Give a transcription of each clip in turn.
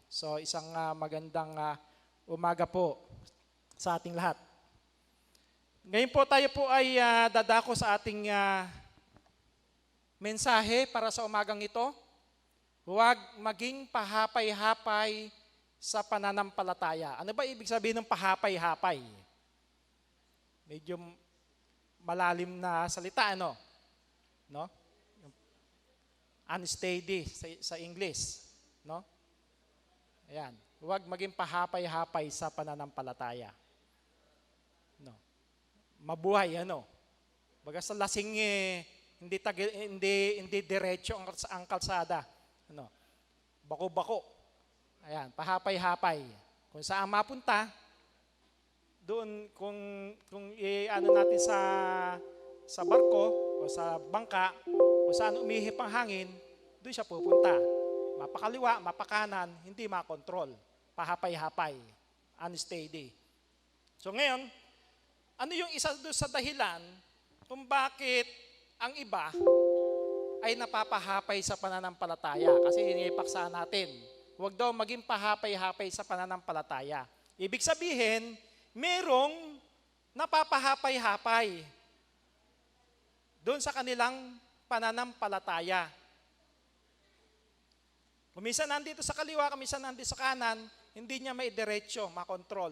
So isang magandang umaga po sa ating lahat. Ngayon po tayo po ay dadako sa ating mensahe para sa umagang ito. Huwag maging pahapay-hapay sa pananampalataya. Ano ba ibig sabihin ng pahapay-hapay? Medyo malalim na salita, ano? No? Unsteady sa English, no? Ayan. Huwag maging pahapay-hapay sa pananampalataya. No. Mabuhay, ano? Baga sa lasing hindi diretso ang kalsada. Ano? Bako-bako. Ayan, pahapay-hapay. Kung saan mapunta, doon kung ano natin sa barko o sa bangka, kung saan umihip ang hangin, doon siya pupunta. Mapakaliwa, mapakanan, hindi makontrol. Pahapay-hapay, unsteady. So ngayon, ano yung isa doon sa dahilan kung bakit ang iba ay napapahapay sa pananampalataya? Kasi inipaksa natin, huwag daw maging pahapay-hapay sa pananampalataya. Ibig sabihin, merong napapahapay-hapay doon sa kanilang pananampalataya. Kuminsan nandito sa kaliwa, kuminsan nandito sa kanan, hindi niya may diretsyo, makontrol.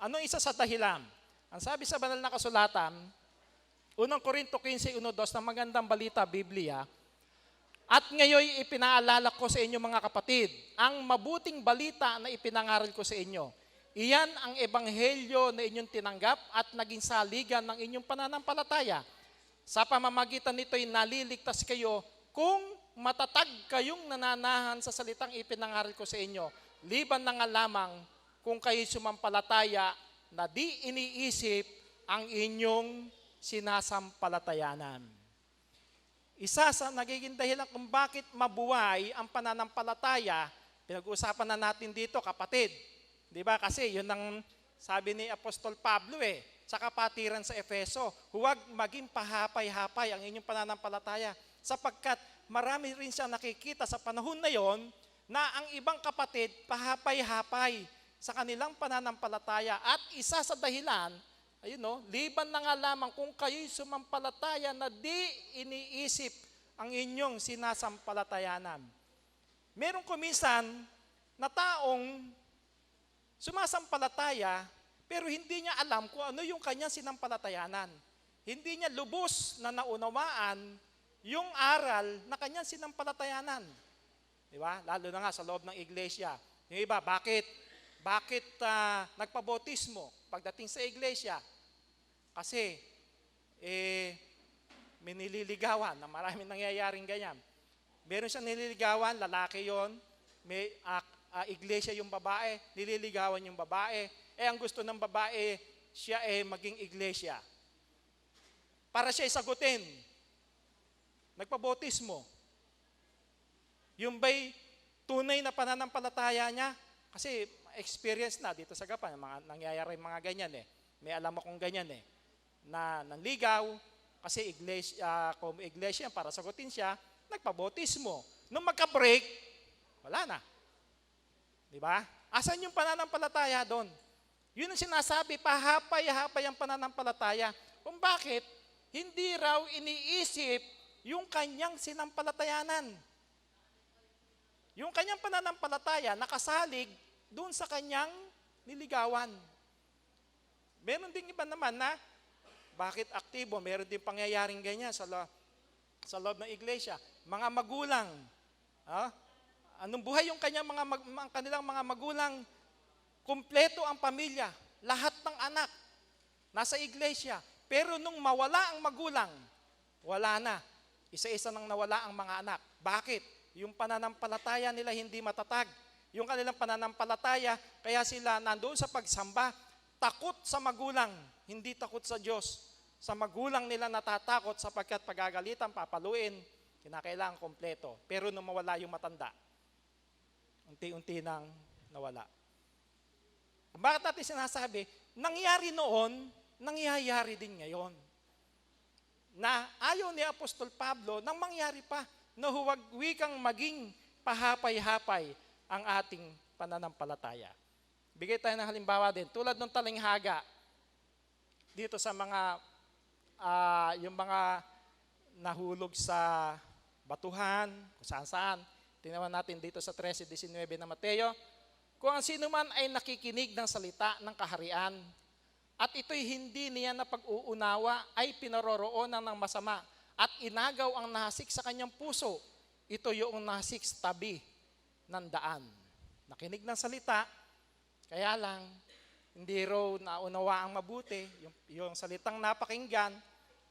Ano isa sa dahilan? Ang sabi sa banal na kasulatan, 1 Corinto 15:1-2 na magandang balita, Biblia, at ngayon ipinaalala ko sa inyo mga kapatid, ang mabuting balita na ipinangaral ko sa inyo. Iyan ang ebanghelyo na inyong tinanggap at naging saligan ng inyong pananampalataya. Sa pamamagitan nito'y naliligtas kayo kung matatag kayong nananahan sa salitang ipinangaral ko sa inyo, liban na nga lamang kung kayo sumampalataya na di iniisip ang inyong sinasampalatayanan. Isa sa nagiging dahilan kung bakit mabuhay ang pananampalataya, pinag-uusapan na natin dito, kapatid. Di ba? Kasi yun ang sabi ni Apostol Pablo sa kapatiran sa Efeso, huwag maging pahapay-hapay ang inyong pananampalataya, sapagkat marami rin siya nakikita sa panahon na yon na ang ibang kapatid pahapay-hapay sa kanilang pananampalataya. At isa sa dahilan, liban na nga lamang kung kayo'y sumampalataya na di iniisip ang inyong sinasampalatayanan. Merong kuminsan na taong sumasampalataya pero hindi niya alam kung ano yung kanyang sinampalatayanan. Hindi niya lubos na naunawaan yung aral na kanyang sinampalatayanan. Di ba? Lalo na nga sa loob ng iglesia. Yung iba, bakit nagpabotismo pagdating sa iglesia? Kasi, may nililigawan na maraming nangyayaring ganyan. Meron siyang nililigawan, lalaki yon, may iglesia yung babae, nililigawan yung babae. Ang gusto ng babae, siya maging iglesia. Para siya sagutin. Nagpabotismo. Yung ba'y tunay na pananampalataya niya? Kasi experience na dito sa Gapan, nangyayari mga ganyan May alam akong ganyan na nanligaw, kasi kung iglesia para sagutin siya, nagpabotismo. Nung magka-break, wala na. Diba? Asan yung pananampalataya doon? Yun ang sinasabi, pahapay-hapay ang pananampalataya. Kung bakit, hindi raw iniisip yung kanyang sinampalatayanan. Yung kanyang pananampalataya nakasalig doon sa kanyang niligawan. Meron ding iba naman na bakit aktibo, meron din pangyayaring ganyan sa loob ng iglesia. Mga magulang, anong buhay yung kanilang mga magulang? Kumpleto ang pamilya, lahat ng anak nasa iglesia. Pero nung mawala ang magulang, wala na. Isa-isa nang nawala ang mga anak. Bakit? Yung pananampalataya nila hindi matatag. Yung kanilang pananampalataya, kaya sila nandoon sa pagsamba, takot sa magulang, hindi takot sa Diyos. Sa magulang nila natatakot sapagkat pagagalitan, papaluin, kinakailangan kompleto. Pero nung mawala yung matanda, unti-unti nang nawala. Bakit natin sinasabi, nangyari noon, nangyayari din ngayon. Na ayaw ni Apostol Pablo nang mangyari pa, na huwag wikang maging pahapay-hapay. ang ating pananampalataya. Bigay tayo ng halimbawa din. Tulad ng talinghaga, dito sa mga, yung mga nahulog sa batuhan, kung saan-saan. Tinawan natin dito sa 13:19 na Mateo. Kung ang sino man ay nakikinig ng salita ng kaharian, at ito'y hindi niya na pag-uunawa, ay pinaroroonan ng masama, at inagaw ang nahasik sa kanyang puso, ito yung nahasik sa tabi ng daan. Nakinig ng salita, kaya lang, hindi raw naunawa ang mabuti, yung salitang napakinggan,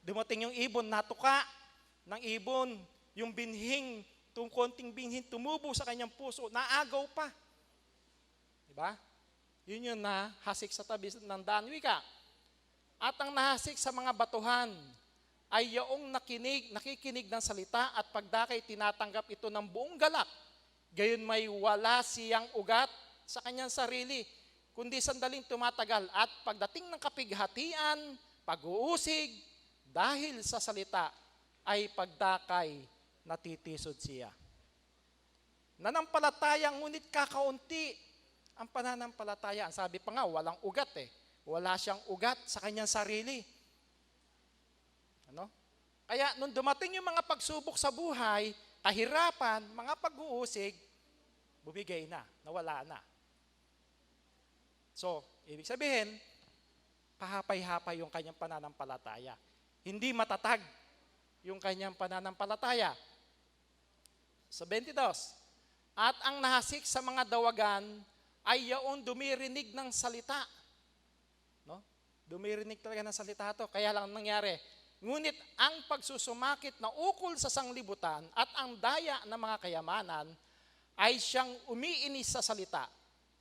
dumating yung ibon, natuka ng ibon, yung binhing, konting binhing tumubo sa kanyang puso, naagaw pa. Diba? Yun yung nahasik sa tabi ng daan. Wika. At ang nahasik sa mga batuhan ay yung nakikinig ng salita at pagdakay tinatanggap ito ng buong galak. Gayon may wala siyang ugat sa kanyang sarili, kundi sandaling tumatagal at pagdating ng kapighatian, pag-uusig, dahil sa salita ay pagdakay natitisod siya. Nanampalataya ngunit kakaunti ang pananampalataya. Ang sabi pa nga, walang ugat eh. Wala siyang ugat sa kanyang sarili. Ano? Kaya nung dumating yung mga pagsubok sa buhay, kahirapan, mga pag-uusig, bumigay na, nawala na. So, ibig sabihin, pahapay-hapay yung kanyang pananampalataya. Hindi matatag yung kanyang pananampalataya. Sa 22, at ang nahasik sa mga dawagan ay yaon dumirinig ng salita. No? Dumirinig talaga ng salita to. Kaya lang nangyari. Ngunit ang pagsusumakit na ukol sa sanglibutan at ang daya ng mga kayamanan ay siyang umiinis sa salita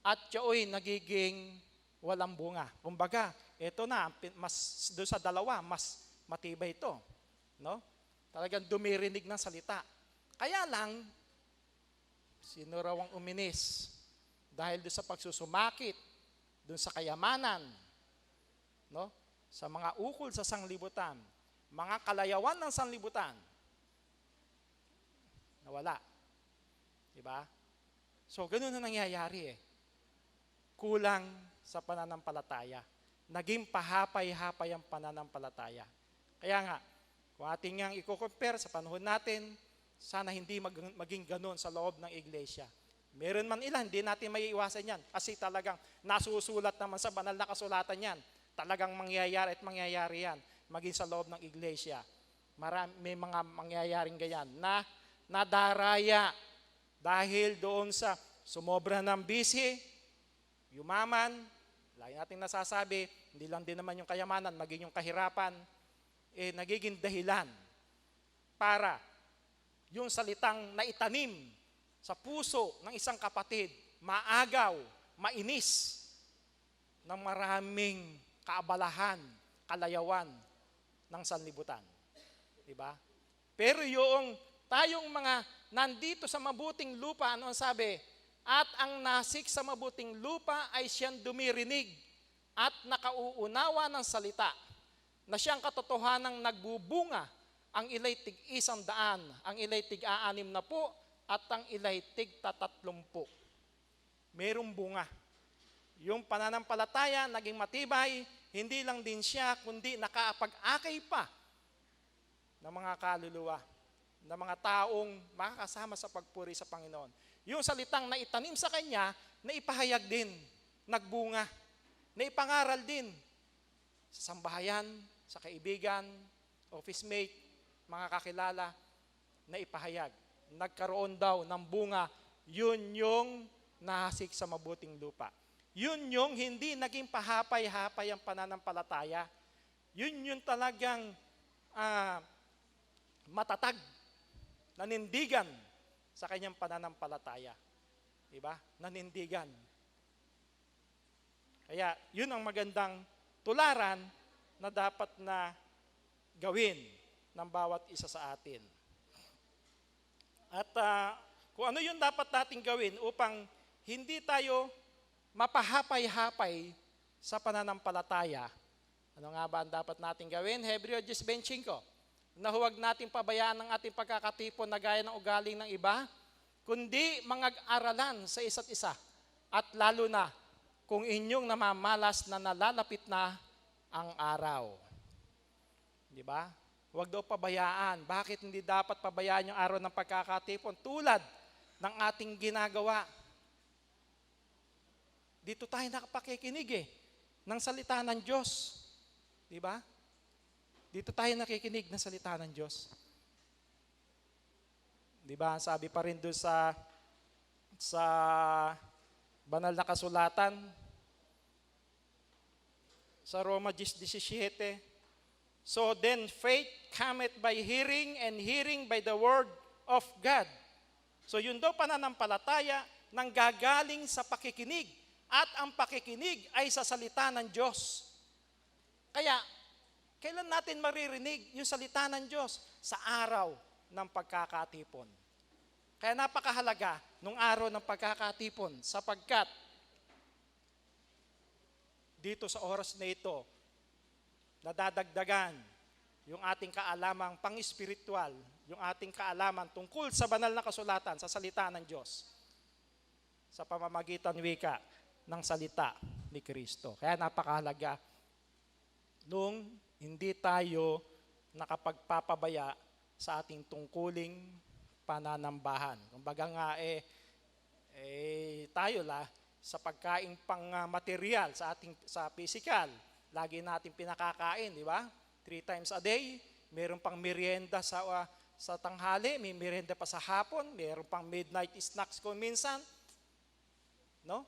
at yaoy nagiging walang bunga. Kumbaga, ito na, mas, doon sa dalawa, mas matibay ito. No? Talagang dumirinig ng salita. Kaya lang, sino raw ang uminis? Dahil doon sa pagsusumakit, doon sa kayamanan, no? Sa mga ukol sa sanglibutan, mga kalayawan ng sanglibutan, nawala. Diba? So, ganun na nangyayari eh. Kulang sa pananampalataya. Naging pahapay-hapay ang pananampalataya. Kaya nga, kung ating nga i-compare sa panahon natin, sana hindi maging ganun sa loob ng iglesia. Meron man ilan, hindi natin maiiwasan yan. Kasi talagang nasusulat naman sa banal na kasulatan yan. Talagang mangyayari at mangyayari yan. Maging sa loob ng iglesia. May mga mangyayaring ganyan na nadaraya dahil doon sa sumobra ng busy, yumaman, lagi natin nasasabi, hindi lang din naman yung kayamanan, maging yung kahirapan, nagiging dahilan para yung salitang naitanim sa puso ng isang kapatid, maagaw, mainis ng maraming kaabalahan, kalayawan ng sanlibutan. Diba? Pero yung tayong mga nandito sa mabuting lupa, ano ang sabi? At ang nasik sa mabuting lupa ay siyang dumirinig at nakauunawa ng salita na siyang katotohanang nagbubunga, ang ilay tig-100, ang ilay tig-60 at ang ilay tig-30. Merong bunga. Yung pananampalataya naging matibay, hindi lang din siya, kundi nakapag-akay pa ng mga kaluluwa, ng mga taong makakasama sa pagpuri sa Panginoon. Yung salitang naitanim sa kanya, naipahayag din, nagbunga, naipangaral din sa sambahayan, sa kaibigan, office mate, mga kakilala, naipahayag. Nagkaroon daw ng bunga, yun yung nahasik sa mabuting lupa. Yun yung hindi naging pahapay-hapay ang pananampalataya. Yun yung talagang matatag, nanindigan sa kanyang pananampalataya. Diba? Nanindigan. Kaya yun ang magandang tularan na dapat na gawin ng bawat isa sa atin. At kung ano yung dapat nating gawin upang hindi tayo mapahapay-hapay sa pananampalataya. Ano nga ba ang dapat nating gawin? Hebreo 10:25. Na huwag nating pabayaan ang ating pagkakatipon na gaya ng ugaling ng iba, kundi mangag-aralan sa isa't isa. At lalo na kung inyong namamalas na nalalapit na ang araw. Di ba? Huwag daw pabayaan. Bakit hindi dapat pabayaan yung araw ng pagkakatipon? Tulad ng ating ginagawa. Dito tayo nakapakikinig ng salita ng Diyos. Di ba? Dito tayo nakikinig ng salita ng Diyos. Di ba? Sabi pa rin doon sa banal na kasulatan, sa Roma 10:17, so then faith cometh by hearing, and hearing by the word of God. So yun daw pananampalataya nang gagaling sa pakikinig, at ang pakikinig ay sa salita ng Diyos. Kaya, kailan natin maririnig yung salita ng Diyos? Sa araw ng pagkakatipon. Kaya napakahalaga nung araw ng pagkakatipon, sapagkat dito sa oras na ito, nadadagdagan yung ating kaalamang pang-espiritual, yung ating kaalaman tungkol sa banal na kasulatan, sa salita ng Diyos, sa pamamagitan wika ng salita ni Kristo. Kaya napakahalaga nung hindi tayo nakapagpapabaya sa ating tungkuling pananambahan. Kumbaga nga tayo sa pagkain pang material sa physical, lagi natin pinakakain, di ba? 3 times a day, meron pang merienda sa tanghali, may merienda pa sa hapon, meron pang midnight snacks kung minsan. No?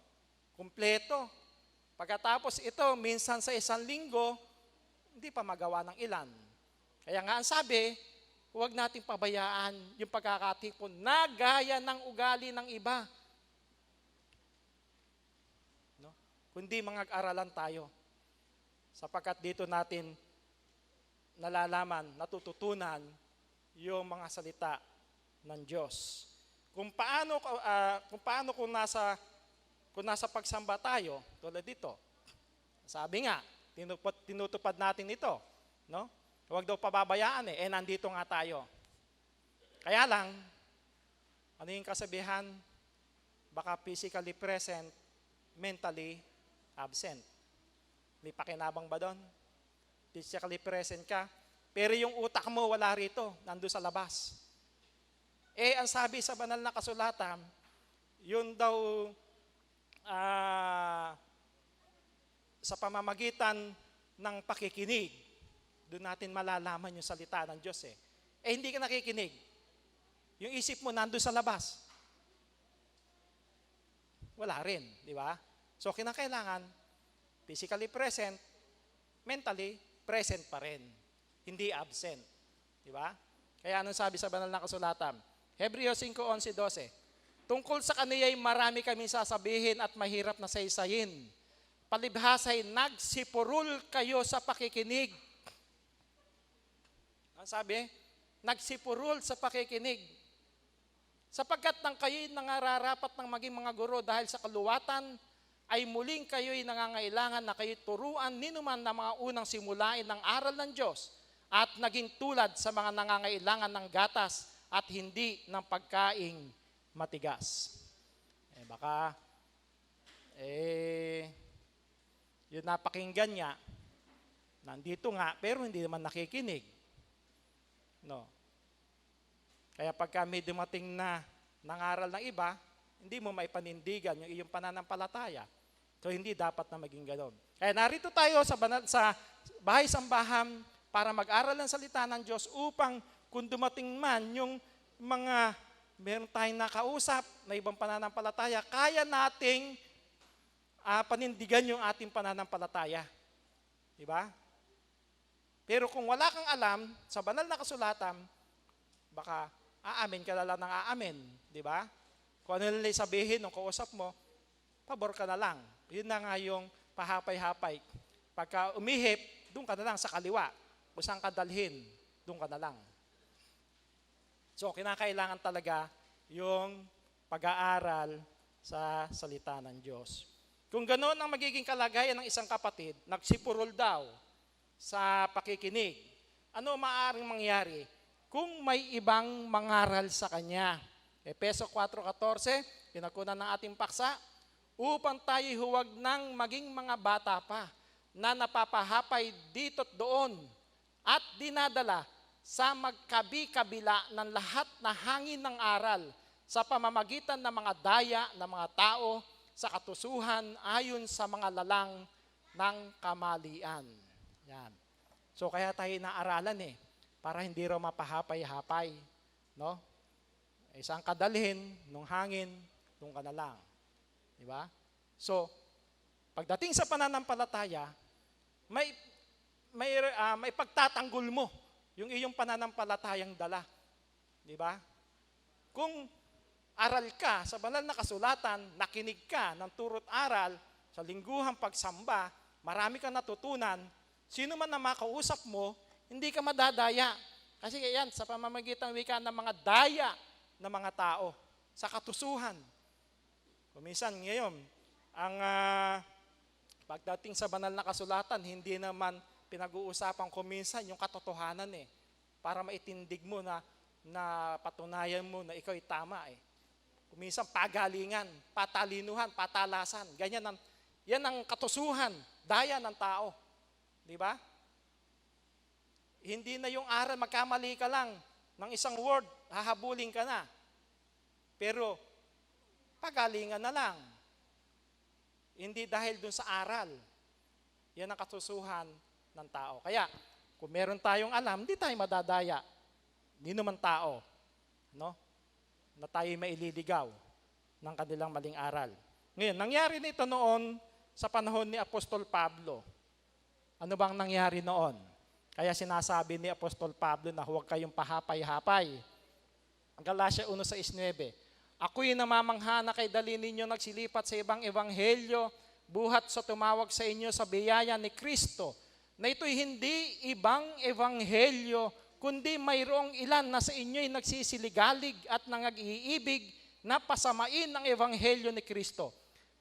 Kumpleto. Pagkatapos ito, minsan sa isang linggo, hindi pa magawa ng ilan. Kaya nga ang sabi, huwag nating pabayaan yung pagkakatipon na gaya ng ugali ng iba. No? Kundi mangag-aralan tayo. Sapagkat dito natin nalalaman, natututunan yung mga salita ng Diyos. Kung paano kung nasa pagsamba tayo, tulad dito. Sabi nga, tinutupad natin ito, no? Huwag daw pababayaan nandito nga tayo. Kaya lang, ano yung kasabihan? Baka physically present, mentally absent. May pakinabang ba doon? Physically present ka, pero yung utak mo wala rito, nandun sa labas. Ang sabi sa banal na kasulatan, yun daw sa pamamagitan ng pakikinig, doon natin malalaman yung salita ng Diyos hindi ka nakikinig. Yung isip mo nandun sa labas. Wala rin, di ba? So kinakailangan, physically present, mentally present pa rin. Hindi absent. Di ba? Kaya anong sabi sa banal na kasulatan? Hebreo 5:11-12. Tungkol sa kaniya'y marami kaming sasabihin at mahirap na saysayin. Palibhasa'y nagsipurul kayo sa pakikinig. Ang sabi? Nagsipurul sa pakikinig. Sapagkat nang kayo'y nangararapat ng maging mga guro dahil sa kaluwatan, ay muling kayo'y nangangailangan na kayo'y turuan ninuman na mga unang simulain ng aral ng Diyos at naging tulad sa mga nangangailangan ng gatas at hindi ng pagkaing matigas. Baka, yun napakinggan niya, nandito nga, pero hindi naman nakikinig. No. Kaya pagka may dumating na nangaral ng iba, hindi mo maipanindigan yung iyong pananampalataya. So hindi dapat na maging ganoon. Kaya narito tayo sa bahay-sambahan para mag-aral ng salita ng Diyos upang kung dumating man yung meron tayong nakausap na ibang pananampalataya, kaya nating panindigan yung ating pananampalataya. Diba? Pero kung wala kang alam sa banal na kasulatan, baka aamin ka na lang ng aamin. Diba? Kung ano nila sabihin ng kausap mo, pabor ka na lang. Yun na nga yung pahapay-hapay. Pagka umihip, doon ka na lang sa kaliwa. Kung saan ka dalhin, doon ka na lang. So, kinakailangan talaga yung pag-aaral sa salita ng Diyos. Kung ganoon ang magiging kalagayan ng isang kapatid, nagsipurol daw sa pakikinig, ano maaaring mangyari kung may ibang mangaral sa kanya? Efeso 4:14, pinakunan ng ating paksa, upang tayo huwag nang maging mga bata pa na napapahapay dito't doon at dinadala sa magkabi-kabila ng lahat na hangin ng aral sa pamamagitan ng mga daya ng mga tao sa katusuhan ayon sa mga lalang ng kamalian. Yan. So kaya tayo naaralan para hindi raw mapahapay-hapay, no? Isang kadalhin nung hangin, nung ka na lang. Di ba? So, pagdating sa pananampalataya, may pagtatanggol mo yung iyong pananampalatayang dala. Di ba? Kung aral ka sa banal na kasulatan, nakinig ka ng turot aral sa lingguhang pagsamba, marami kang natutunan, sino man na makausap mo, hindi ka madadaya. Kasi yan, sa pamamagitan wika ng mga daya ng mga tao, sa katusuhan. Kuminsan ngayon, ang pagdating sa banal na kasulatan, hindi naman pinag-uusapan kuminsan yung katotohanan para maitindig mo na patunayan mo na ikaw ay tama Kuminsan pagalingan, patalinuhan, patalasan. Yan ang katusuhan, daya ng tao. Di ba? Hindi na yung aral, magkamali ka lang ng isang word, hahabulin ka na. Pero, pagalingan na lang. Hindi dahil dun sa aral. Yan ang katusuhan ng tao. Kaya, kung meron tayong alam, hindi tayo madadaya. Hindi naman tao. No? Na tayo maililigaw ng kanilang maling aral. Ngayon, nangyari nito noon sa panahon ni Apostol Pablo. Ano bang nangyari noon? Kaya sinasabi ni Apostol Pablo na huwag kayong pahapay-hapay. Galatia 1:6-9. Ako'y namamangha na kay dali ninyo nagsilipat sa ibang ebanghelyo, buhat sa tumawag sa inyo sa biyaya ni Kristo, na ito'y hindi ibang ebanghelyo, kundi mayroong ilan na sa inyo'y nagsisiligalig at nangag-iibig na pasamain ang ebanghelyo ni Kristo.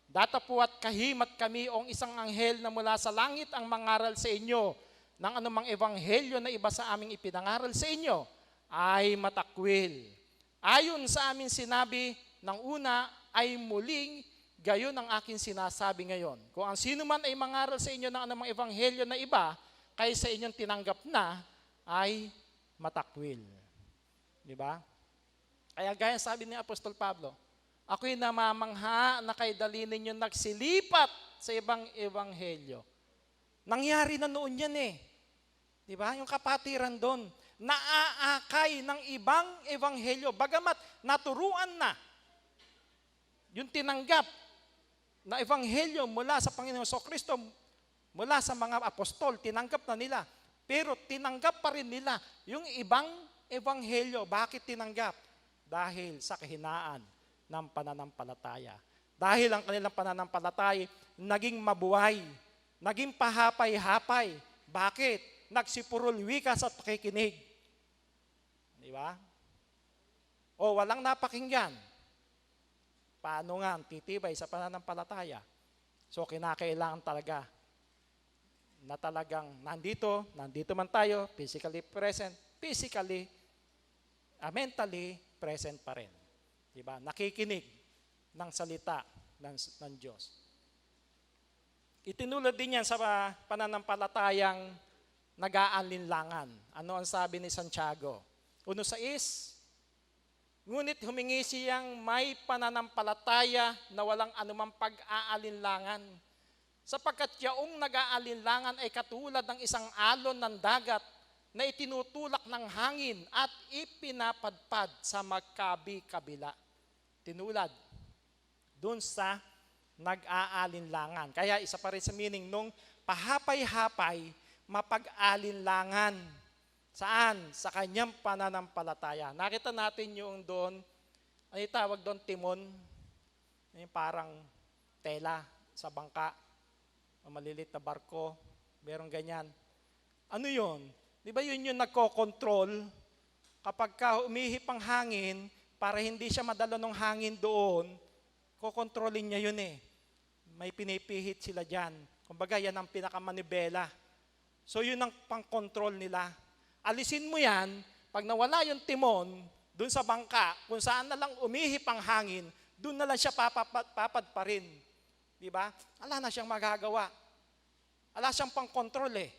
Datapuat kahimat kami ong isang anghel na mula sa langit ang mangaral sa inyo ng anumang ebanghelyo na iba sa aming ipinangaral sa inyo ay matakwil. Ayon sa amin sinabi ng una ay muling gayon ang akin sinasabi ngayon. Kung ang sino man ay mangaral sa inyo ng anumang ebanghelyo na iba kaysa inyong tinanggap na ay matakwil. Di ba? Kaya gaya sabi ni Apostol Pablo, ako'y namamangha na kay dali ninyo nagsilipat sa ibang ebanghelyo. Nangyari na noon yan Di ba? Yung kapatiran doon, naaakay ng ibang ebanghelyo. Bagamat naturuan na yung tinanggap na ebanghelyo mula sa Panginoon Kristo, mula sa mga apostol, tinanggap na nila. Pero tinanggap pa rin nila yung ibang ebanghelyo. Bakit tinanggap? Dahil sa kahinaan ng pananampalataya. Dahil ang kanilang pananampalataya naging mabuhay, naging pahapay-hapay. Bakit? Nagsipurol wika sa pakikinig. Di ba? O walang napakinggan. Paano nga titibay sa pananampalataya? So kinakailangan talaga na talagang nandito man tayo, physically present, mentally present pa rin. Di ba? Nakikinig ng salita ng Diyos. Itinulad din yan sa pananampalatayang nag-aalinlangan. Ano ang sabi ni Santiago? 1:6, ngunit humingi siyang may pananampalataya na walang anumang pag-aalinlangan. Sapagkat yaong nag-aalinlangan ay katulad ng isang alon ng dagat na itinutulak ng hangin at ipinapadpad sa magkabi-kabila. Tinulad dun sa nag-aalinlangan. Kaya isa pa rin sa meaning nung pahapay-hapay, mapag-alinlangan. Saan? Sa kanyang pananampalataya. Nakita natin yung doon, ano yung tawag doon? Timon. Yung parang tela sa bangka. Malilit na barko. Merong ganyan. Ano yun? Di ba yun yung nagko-control? Kapag umihip ang hangin, para hindi siya madala ng hangin doon, kokontrolin niya yun May pinipihit sila dyan. Kumbaga, yan ang pinakamanibela. So yun ang pang-control nila. Alisin mo yan, pag nawala yung timon, Doon sa bangka, kung saan na lang umihip ang hangin, doon na lang siya papad pa rin. Di ba? Wala na siyang magagawa. Wala siyang pang-control eh.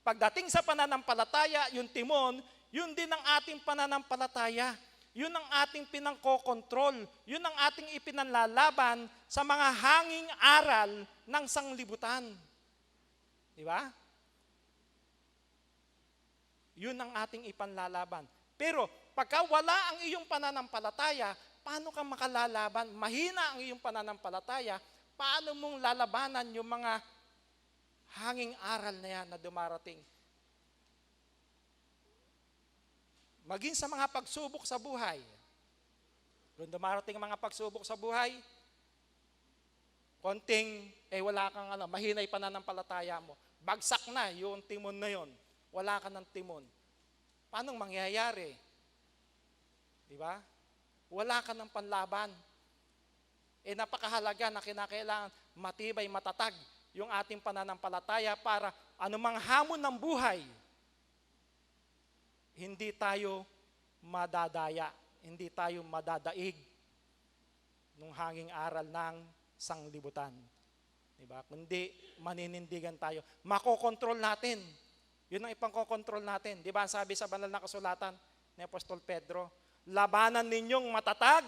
Pagdating sa pananampalataya, yung timon, yun din ang ating pananampalataya. Yun ang ating pinangkokontrol. Yun ang ating ipinanlalaban sa mga hanging aral ng sanglibutan. Di ba? Yun ang ating ipanlalaban. Pero pagka wala ang iyong pananampalataya, paano ka makalalaban? Mahina ang iyong pananampalataya, paano mong lalabanan yung mga hanging aral na yan na dumarating? Maging sa mga pagsubok sa buhay. Kung dumarating ang mga pagsubok sa buhay, konting, wala kang mahina yung pananampalataya mo. Bagsak na yung timon na yon. Wala ka ng timon. Paano mangyayari? Di ba? Wala ka ng panlaban. Napakahalaga na kinakailangan matibay, matatag yung ating pananampalataya para anumang hamon ng buhay, hindi tayo madadaya, hindi tayo madadaig nung hanging aral ng sanglibutan. Diba? Kundi maninindigan tayo. Makokontrol natin. Yun ang ipangkokontrol natin. Diba? Sabi sa banal na kasulatan ni Apostol Pedro, labanan ninyong matatag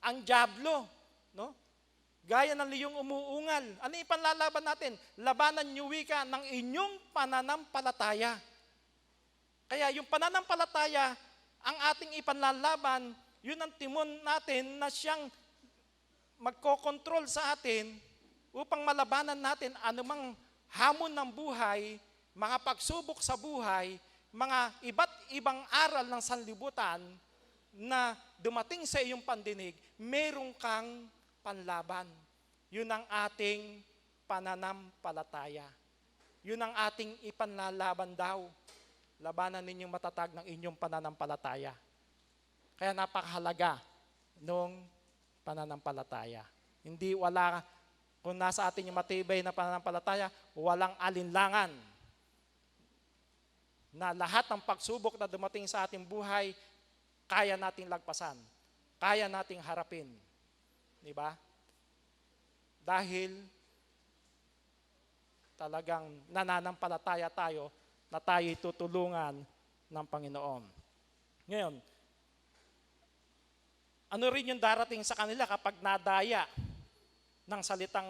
ang dyablo. No? Gaya ng liyong umuungal. Ano yung ipanlalaban natin? Labanan niyo wika ng inyong pananampalataya. Kaya yung pananampalataya, ang ating ipanlalaban, yun ang timon natin na siyang magkokontrol sa atin upang malabanan natin anumang hamon ng buhay, mga pagsubok sa buhay, mga iba't ibang aral ng sanlibutan na dumating sa iyong pandinig, merong kang panlaban. Yun ang ating pananampalataya. Yun ang ating ipanlalaban daw. Labanan ninyong matatag ng inyong pananampalataya. Kaya napakahalaga nung pananampalataya. Hindi wala, kung nasa atin yung matibay na pananampalataya, walang alinlangan na lahat ng pagsubok na dumating sa ating buhay, kaya nating lagpasan. Kaya nating harapin. Di ba? Dahil talagang nananampalataya tayo na tayo'y tutulungan ng Panginoon. Ngayon, ano rin yung darating sa kanila kapag nadaya ng salitang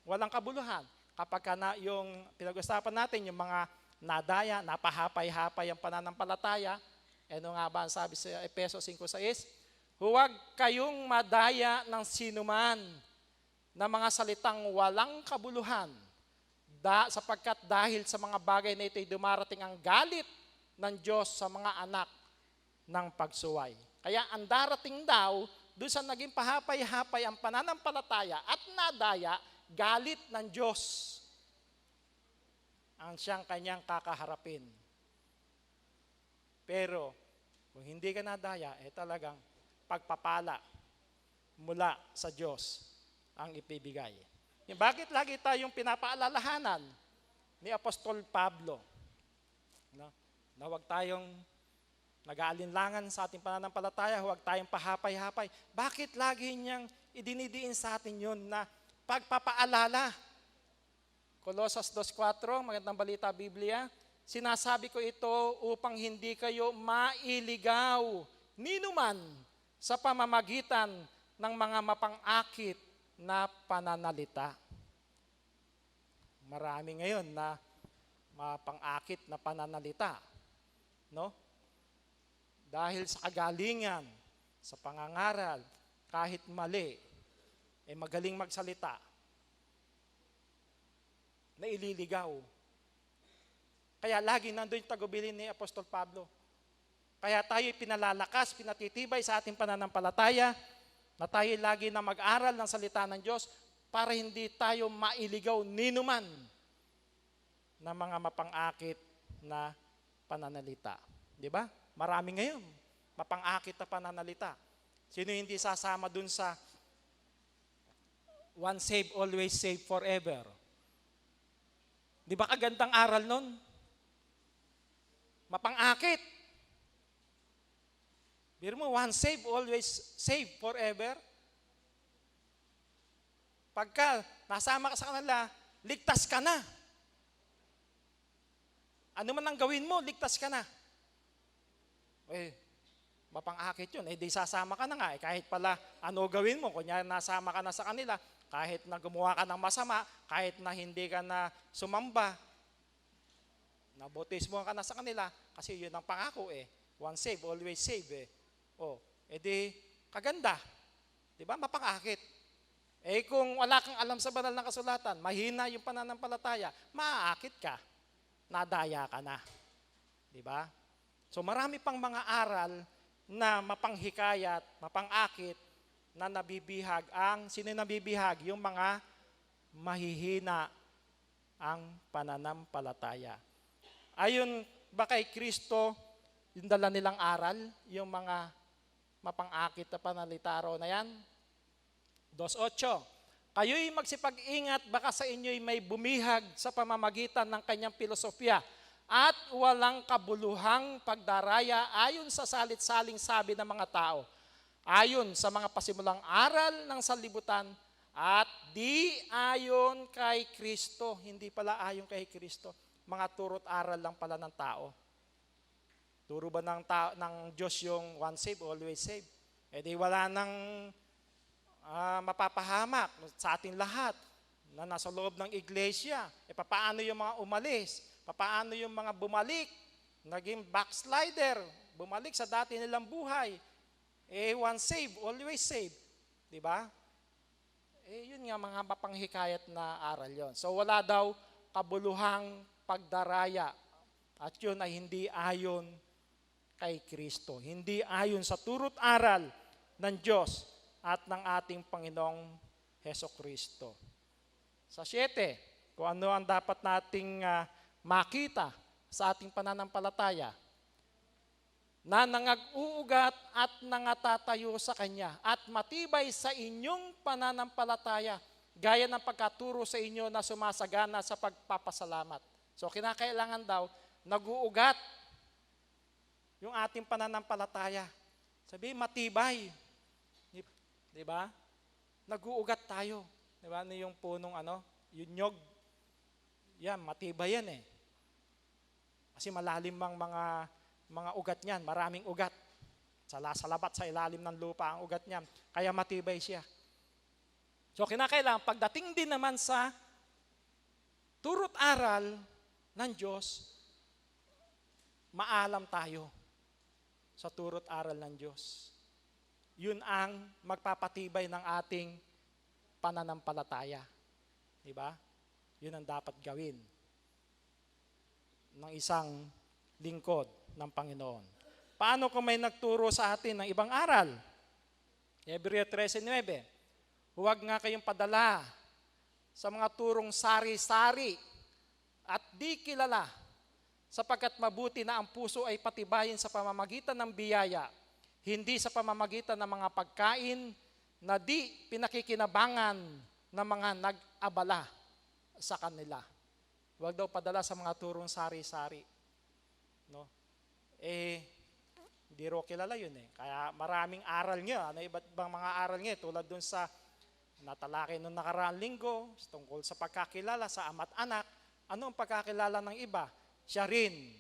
walang kabuluhan? Kapag yung pinag-usapan natin, yung mga nadaya, napahapay-hapay ang pananampalataya, ano nga ba ang sabi sa Efeso 5:6? Huwag kayong madaya ng sinuman na mga salitang walang kabuluhan, sapagkat dahil sa mga bagay na ito'y dumarating ang galit ng Diyos sa mga anak ng pagsuway. Kaya ang darating daw, doon sa naging pahapay-hapay ang pananampalataya at nadaya, galit ng Diyos ang siyang kanyang kakaharapin. Pero, kung hindi ka nadaya, talagang pagpapala mula sa Diyos ang ipibigay. Bakit lagi tayong pinapaalalahanan ni Apostol Pablo na huwag tayong nag-aalinlangan sa ating pananampalataya, huwag tayong pahapay-hapay? Bakit lagi niyang idinidiin sa atin yun na pagpapaalala? Colossus 2:4, magandang balita Biblia, sinasabi ko ito upang hindi kayo mailigaw ninuman sa pamamagitan ng mga mapang-akit na pananalita. Marami ngayon na mapang-akit na pananalita, no? Dahil sa kagalingan, sa pangangaral, kahit mali, magaling magsalita, na ililigaw. Kaya lagi nandun yung tagubilin ni Apostol Pablo. Kaya tayo pinalalakas, pinatitibay sa ating pananampalataya, na tayo lagi na mag-aral ng salita ng Diyos para hindi tayo mailigaw ninuman na mga mapang-akit na pananalita. Di ba? Marami ngayon, mapang-akit na pananalita. Sino hindi sasama dun sa once saved, always saved forever? Di ba kagandang aral nun? Mapang-akit. Biro mo, once saved, always saved forever. Pagka nasama ka sa kanila, ligtas ka na. Ano man ang gawin mo, ligtas ka na. Mapang-akit yun. Di sasama ka na nga. Kahit pala ano gawin mo, kunya nasama ka na sa kanila, kahit na gumawa ka ng masama, kahit na hindi ka na sumamba, nabautismo ka na sa kanila, kasi yun ang pangako Once saved, always saved di kaganda. Diba? Mapang-akit. Kung wala kang alam sa banal na kasulatan, mahina yung pananampalataya, maaakit ka. Nadaya ka na. Diba? So marami pang mga aral na mapanghikayat, mapang-akit, na nabibihag. Sino yung nabibihag? Yung mga mahihina ang pananampalataya. Ayon ba kay Kristo, yung dala nilang aral, yung mga mapang-akit na panalitaro na yan? 2:8. Kayo'y magsipag-ingat, baka sa inyo'y may bumihag sa pamamagitan ng kanyang filosofya at walang kabuluhang pagdaraya ayon sa salit-saling sabi ng mga tao, ayon sa mga pasimulang aral ng sanlibutan at di ayon kay Kristo. Hindi pala ayon kay Kristo. Mga turot aral lang pala ng tao. Turo ba ng Diyos yung once saved, always saved? Di wala nang mapapahamak sa ating lahat na nasa loob ng iglesia. Paano yung mga umalis? Paano yung mga bumalik? Naging backslider, bumalik sa dati nilang buhay. Once saved, always saved. Diba? Yun nga mga mapanghikayat na aral yon. So wala daw kabuluhang pagdaraya. At yun ay hindi ayon kay Kristo. Hindi ayon sa turut aral ng Diyos at ng ating Panginoong Hesukristo. Sa 7, kung ano ang dapat nating makita sa ating pananampalataya, na nangag-uugat at nangatatayo sa Kanya at matibay sa inyong pananampalataya, gaya ng pagkaturo sa inyo na sumasagana sa pagpapasalamat. So kinakailangan daw, nag-uugat yung ating pananampalataya. Sabi, matibay. Diba? Nag-uugat tayo. Diba? Ano yung punong yung nyog. Yan, matibay yan Kasi malalim ang mga ugat niyan. Maraming ugat. Sa labat sa ilalim ng lupa ang ugat niyan. Kaya matibay siya. So kinakailangan, pagdating din naman sa turut aral ng Diyos, maalam tayo sa turut aral ng Diyos. Yun ang magpapatibay ng ating pananampalataya. Diba? Yun ang dapat gawin ng isang lingkod ng Panginoon. Paano kung may nagturo sa atin ng ibang aral? Hebreo 13:9. Huwag nga kayong padala sa mga turong sari-sari at di kilala, sapagkat mabuti na ang puso ay patibayin sa pamamagitan ng biyaya, hindi sa pamamagitan ng mga pagkain na di pinakikinabangan ng mga nag-abala sa kanila. Huwag daw padala sa mga turong sari-sari. No? Hindi ro kilala yun Kaya maraming aral niya. Iba't ibang mga aral niya. Tulad dun sa natalakay nung nakaraang linggo, tungkol sa pagkakilala sa ama't anak. Ano ang pagkakilala ng iba? Siya rin.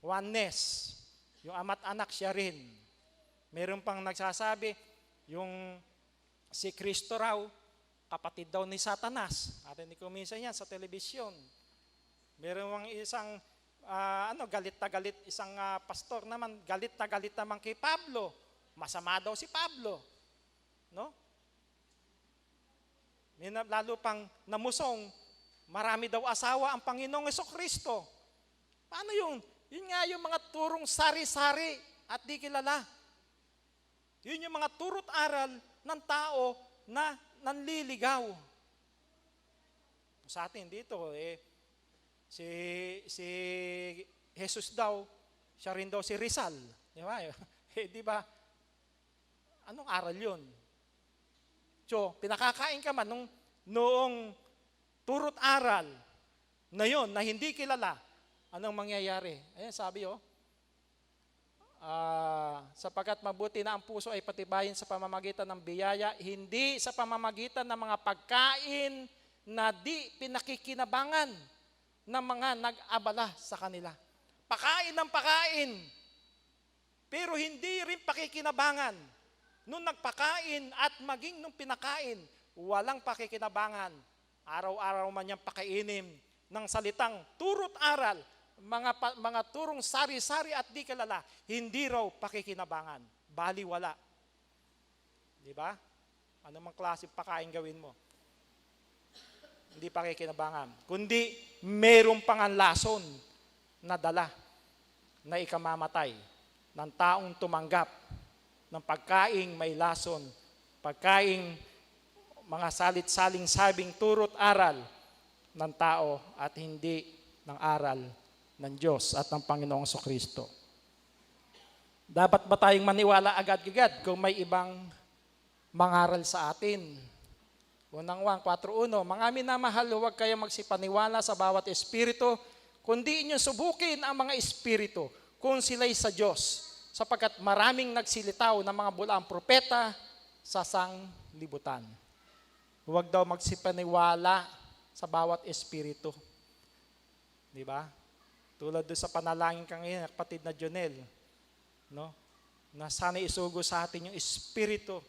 Oneness. Yung ama't anak, siya rin. Meron pang nagsasabi, yung si Kristo raw, kapatid daw ni Satanas. Atin ko minsan yan sa telebisyon. Meron pang isang, galit na galit, isang pastor naman, galit na galit naman kay Pablo. Masama daw si Pablo. No? Lalo pang namusong, marami daw asawa ang Panginoong Hesukristo. Paano yun? Yun nga yung mga turong sari-sari at di kilala. Yun yung mga turot aral ng tao na nanliligaw. Sa atin dito, si Jesus daw, siya rin daw si Rizal. Di ba? Di ba? Anong aral yun? So, pinakakain ka man noong turot aral na yun, na hindi kilala, anong mangyayari? Ayan, sabi sapagkat mabuti na ang puso ay patibayin sa pamamagitan ng biyaya, hindi sa pamamagitan ng mga pagkain na di pinakikinabangan ng mga nag-abala sa kanila. Pakain ng pakain, pero hindi rin pakikinabangan. Nung nagpakain at maging nung pinakain, walang pakikinabangan. Araw-araw man niyang pakainin ng salitang turot aral, mga turong sari-sari at di kilala, hindi raw pakikinabangan. Baliwala. Di ba? Ano mang klase pakain gawin mo? Hindi pakikinabangan. Kundi merong panganlason na dala na ikamamatay ng taong tumanggap ng pagkaing may lason, pagkaing mga salit-saling sabing turot aral ng tao at hindi ng aral ng Diyos at ng Panginoong Kristo. Dapat ba tayong maniwala agad-agad kung may ibang mangaral sa atin? Unang 4:1, mga minamahal, huwag kayong magsipaniwala sa bawat espiritu, kundi inyong subukin ang mga espiritu kung sila'y sa Diyos, sapagkat maraming nagsilitaw ng mga bulaang propeta sa sanglibutan. Huwag daw magsipaniwala sa bawat espiritu. Di ba? Tulad doon sa panalangin kanina, kapatid na Jonel, no? Na sana isugo sa atin yung Espiritu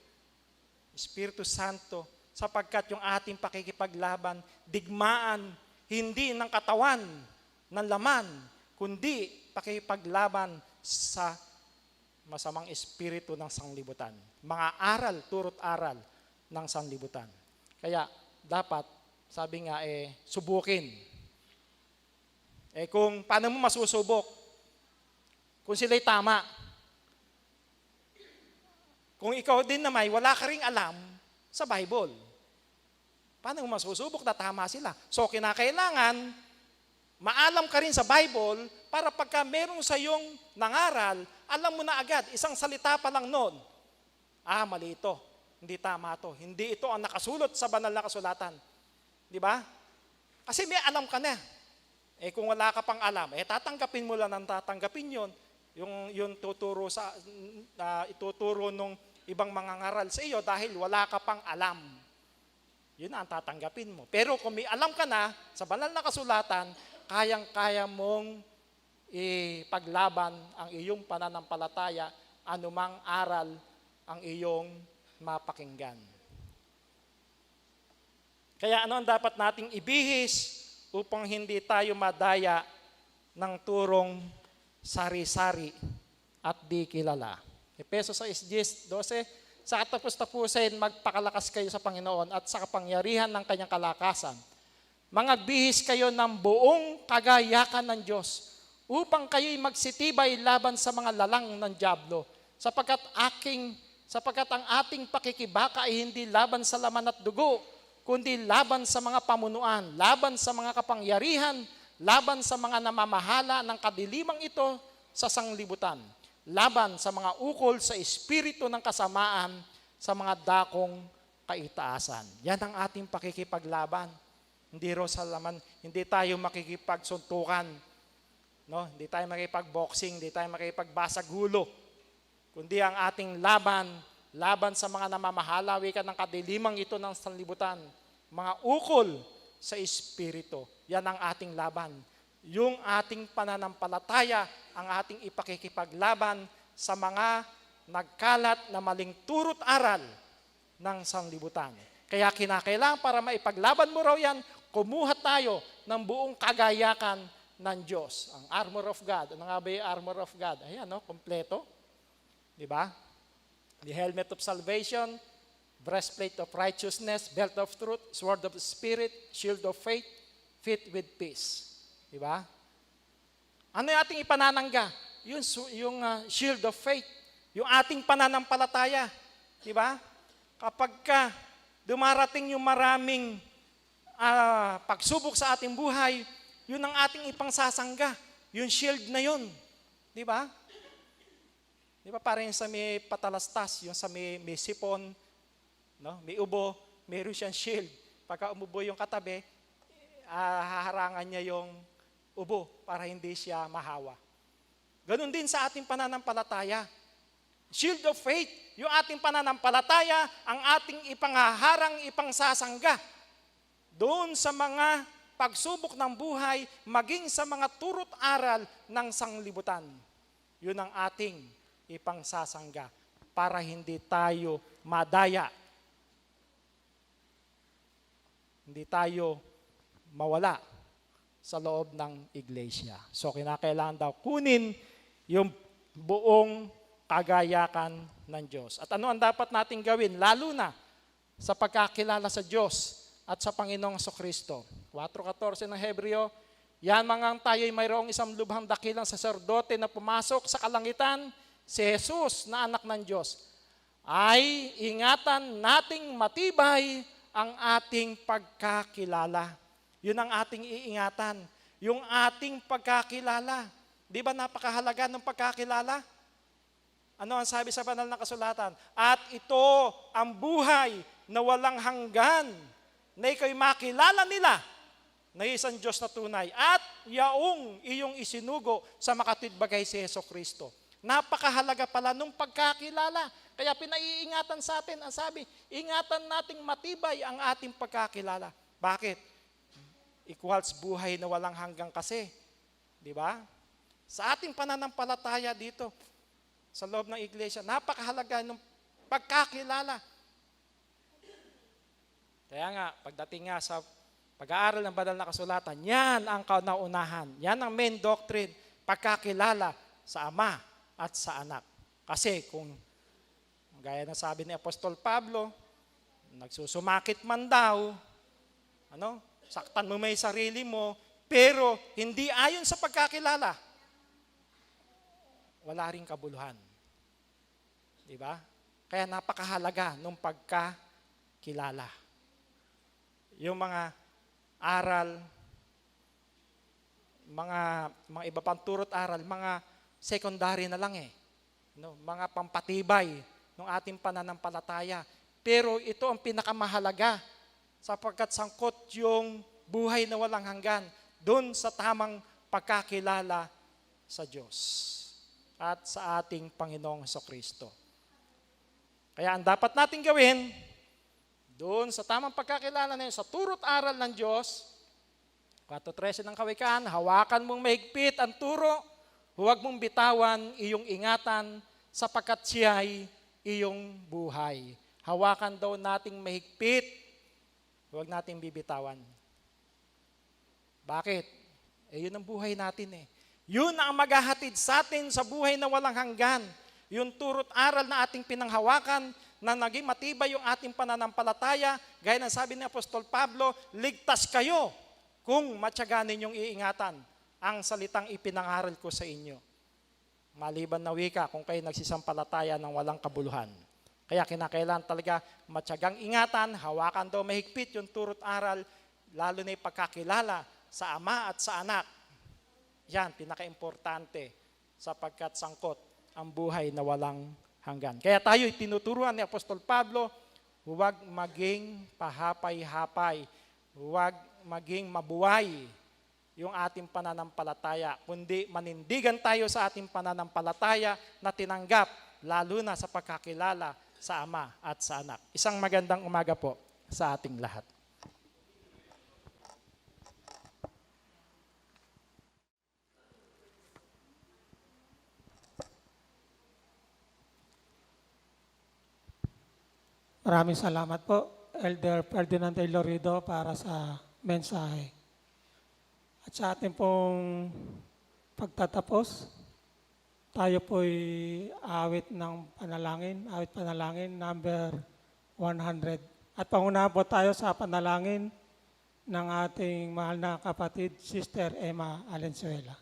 Santo, sapagkat yung ating pakikipaglaban, digmaan, hindi ng katawan, ng laman, kundi pakikipaglaban sa masamang espiritu ng sanglibutan. Mga aral, turot aral ng sanglibutan. Kaya dapat, sabi nga, subukin. Kung paano mo masusubok? Kung sila'y tama. Kung ikaw din naman, wala ka ring alam sa Bible. Paano mo masusubok na tama sila? So, kinakailangan, maalam ka rin sa Bible para pagka merong sa iyong nangaral, alam mo na agad, isang salita pa lang noon. Mali ito. Hindi tama ito. Hindi ito ang nakasulot sa banal na kasulatan. Di ba? Kasi may alam ka na. Kung wala ka pang alam, tatanggapin mo lang ang tatanggapin yon. Yung tuturo ituturo nung ibang mga ngaral sa iyo dahil wala ka pang alam. Yun ang tatanggapin mo. Pero kung may alam ka na sa banal na kasulatan, kayang-kaya mong ipaglaban ang iyong pananampalataya, anumang aral ang iyong mapakinggan. Kaya ano ang dapat nating ibihis upang hindi tayo madaya ng turong sari-sari at di kilala. Efeso 6:12, sa katapos-tapusin, magpakalakas kayo sa Panginoon at sa kapangyarihan ng kanyang kalakasan. Mangagbihis kayo ng buong kagayakan ng Diyos upang kayo'y magsitibay laban sa mga lalang ng dyablo, sapagkat ang ating pakikibaka ay hindi laban sa laman at dugo, kundi laban sa mga pamunuan, laban sa mga kapangyarihan, laban sa mga namamahala ng kadilimang ito sa sanglibutan, laban sa mga ukol sa espiritu ng kasamaan sa mga dakong kaitaasan. Yan ang ating pakikipaglaban. Hindi ro sa laman, hindi tayo makikipagsuntukan, no? Hindi tayo makikipagboxing, hindi tayo makikipagbasag hulo, kundi ang ating laban sa mga namamahala, wika ng kadilimang ito ng sanlibutan, mga ukol sa espiritu. Yan ang ating laban. Yung ating pananampalataya, ang ating ipakikipaglaban sa mga nagkalat na maling turot aral ng sanlibutan. Kaya kinakailangan para maipaglaban mo raw yan, kumuha tayo ng buong kagayakan ng Diyos. Ang armor of God. Ano nga ba yung armor of God? Ayan, no? Kompleto. Diba? The helmet of salvation, breastplate of righteousness, belt of truth, sword of the Spirit, shield of faith, feet with peace. Diba? Ano yung ating ipananangga? Yung shield of faith, yung ating pananampalataya. Diba? Kapag dumarating yung maraming pagsubok sa ating buhay, yun ang ating ipangsasangga. Yung shield na yun. Diba? Di ba parang sa may patalastas, yung sa may sipon, no? May ubo, meron siyang shield. Pagka umubo yung katabi, haharangan niya yung ubo para hindi siya mahawa. Ganun din sa ating pananampalataya. Shield of faith, yung ating pananampalataya, ang ating ipangaharang, ipangsasangga doon sa mga pagsubok ng buhay, maging sa mga turot aral ng sanglibutan. Yun ang ating ipangsasangga para hindi tayo madaya. Hindi tayo mawala sa loob ng iglesia. So kinakailangan daw kunin yung buong kagayakan ng Diyos. At ano ang dapat nating gawin? Lalo na sa pagkakilala sa Diyos at sa Panginoong Kristo. 4:14 ng Hebreo, yan mga tayo'y mayroong isang lubhang dakilang saserdote na pumasok sa kalangitan, si Jesus na anak ng Diyos, ay ingatan nating matibay ang ating pagkakilala. Yun ang ating iingatan. Yung ating pagkakilala. Di ba napakahalaga ng pagkakilala? Ano ang sabi sa banal na kasulatan? At ito ang buhay na walang hanggan, na ikaw'y makilala nila na isang Diyos na tunay at yaong iyong isinugo sa makatwidbagay si Jesucristo. Napakahalaga pala nung pagkakilala. Kaya pinaiingatan sa atin, ang sabi, ingatan nating matibay ang ating pagkakilala. Bakit? Equals buhay na walang hanggang kasi. Di ba? Sa ating pananampalataya dito, sa loob ng iglesia, napakahalaga ng pagkakilala. Kaya nga, pagdating nga sa pag-aaral ng banal na kasulatan, yan ang kauna-unahan. Yan ang main doctrine, pagkakilala sa Ama at sa Anak. Kasi kung, gaya na sabi ni Apostol Pablo, nagsusumakit man daw, saktan mo may sarili mo, pero hindi ayon sa pagkakilala, wala ring kabuluhan. Diba? Kaya napakahalaga ng pagkakilala. Yung mga aral, mga iba pang turot aral, mga secondary na lang mga pampatibay ng ating pananampalataya. Pero ito ang pinakamahalaga sapagkat sangkot yung buhay na walang hanggan doon sa tamang pagkakilala sa Diyos at sa ating Panginoong Jesucristo. Kaya ang dapat natin gawin, doon sa tamang pagkakilala na yun, sa turot aral ng Diyos, 4:13 ng Kawikaan, hawakan mong mahigpit ang turo, huwag mong bitawan iyong ingatan, sapagkat siya'y iyong buhay. Hawakan daw nating mahigpit, huwag nating bibitawan. Bakit? Yun ang buhay natin Yun ang maghahatid sa atin sa buhay na walang hanggan. Yung turot aral na ating pinanghawakan, na naging matibay yung ating pananampalataya, gaya ng sabi ni Apostol Pablo, ligtas kayo kung matyagan ninyong iingatan ang salitang ipinangaral ko sa inyo. Maliban na wika kung kayo nagsisampalataya ng walang kabuluhan. Kaya kinakailangan talaga matyagang ingatan, hawakan daw mahigpit yung turot aral, lalo na yung pagkakilala sa Ama at sa Anak. Yan, pinaka-importante sapagkat sangkot ang buhay na walang hanggan. Kaya tayo tinuturuan ni Apostol Pablo, huwag maging pahapay-hapay, huwag maging mabuhay yung ating pananampalataya, kundi manindigan tayo sa ating pananampalataya na tinanggap, lalo na sa pagkakilala sa Ama at sa Anak. Isang magandang umaga po sa ating lahat. Maraming salamat po, Elder Ferdinand A. Lorido, para sa mensahe. At sa ating pong pagtatapos, tayo po'y awit panalangin, number 100. At pangunahan po tayo sa panalangin ng ating mahal na kapatid, Sister Emma Alenzuela.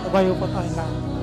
Tumayo po tayo lahat.